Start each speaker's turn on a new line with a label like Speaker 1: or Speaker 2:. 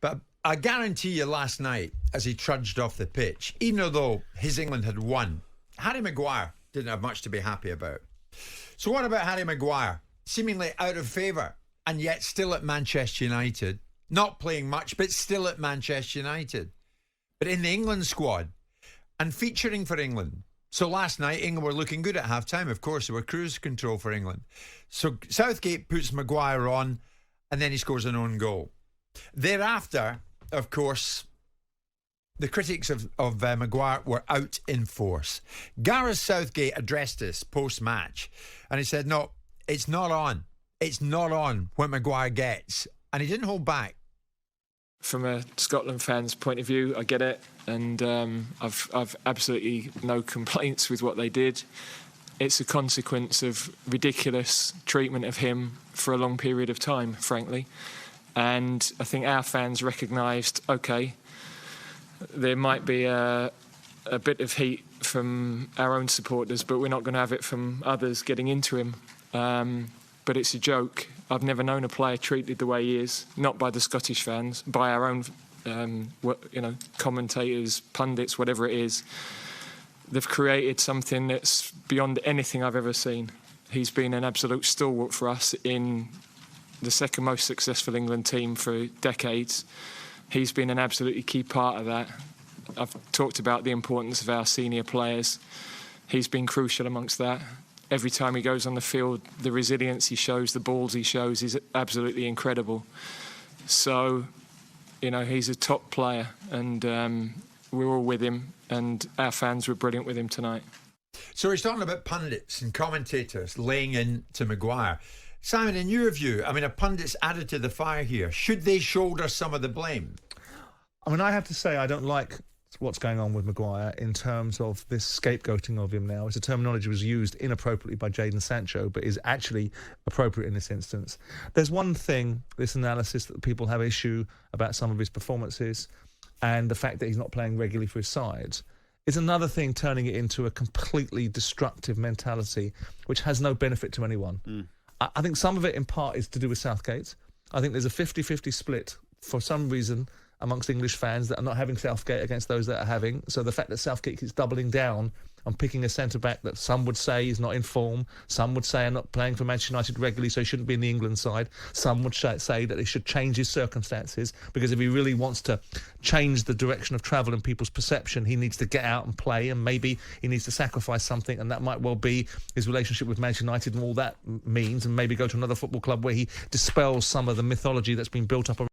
Speaker 1: But I guarantee you last night, as he trudged off the pitch, even though his England had won, Harry Maguire didn't have much to be happy about. So what about Harry Maguire? Seemingly out of favour, and yet still at Manchester United. Not playing much, but still at Manchester United. But in the England squad, and featuring for England. So last night, England were looking good at half-time. Of course, they were cruise control for England. So Southgate puts Maguire on, and then he scores an own goal. Thereafter, of course, the critics of Maguire were out in force. Gareth Southgate addressed this post-match, and he said, no, it's not on. It's not on what Maguire gets. And he didn't hold back.
Speaker 2: From a Scotland fan's point of view, I get it, and I've absolutely no complaints with what they did. It's a consequence of ridiculous treatment of him for a long period of time, frankly. And I think our fans recognised, OK, there might be a bit of heat from our own supporters, but we're not going to have it from others getting into him. But it's a joke. I've never known a player treated the way he is, not by the Scottish fans, by our own, commentators, pundits, whatever it is. They've created something that's beyond anything I've ever seen. He's been an absolute stalwart for us in the second most successful England team for decades. He's been an absolutely key part of that. I've talked about the importance of our senior players. He's been crucial amongst that. Every time he goes on the field, the resilience he shows, the balls he shows is absolutely incredible. So, he's a top player, and we're all with him, and our fans were brilliant with him tonight.
Speaker 1: So he's talking about pundits and commentators laying into Maguire. Simon, in your view, are pundits added to the fire here? Should they shoulder some of the blame?
Speaker 3: I have to say I don't like what's going on with Maguire in terms of this scapegoating of him now. It's a terminology that was used inappropriately by Jadon Sancho, but is actually appropriate in this instance. There's one thing, this analysis, that people have issue about some of his performances and the fact that he's not playing regularly for his sides. It's another thing turning it into a completely destructive mentality which has no benefit to anyone. I think some of it in part is to do with Southgate. I think there's a 50-50 split for some reason amongst English fans that are not having Southgate against those that are having. So the fact that Southgate keeps doubling down on picking a centre-back that some would say is not in form, some would say are not playing for Manchester United regularly, so he shouldn't be in the England side, some would say that he should change his circumstances, because if he really wants to change the direction of travel and people's perception, he needs to get out and play, and maybe he needs to sacrifice something, and that might well be his relationship with Manchester United and all that means, and maybe go to another football club where he dispels some of the mythology that's been built up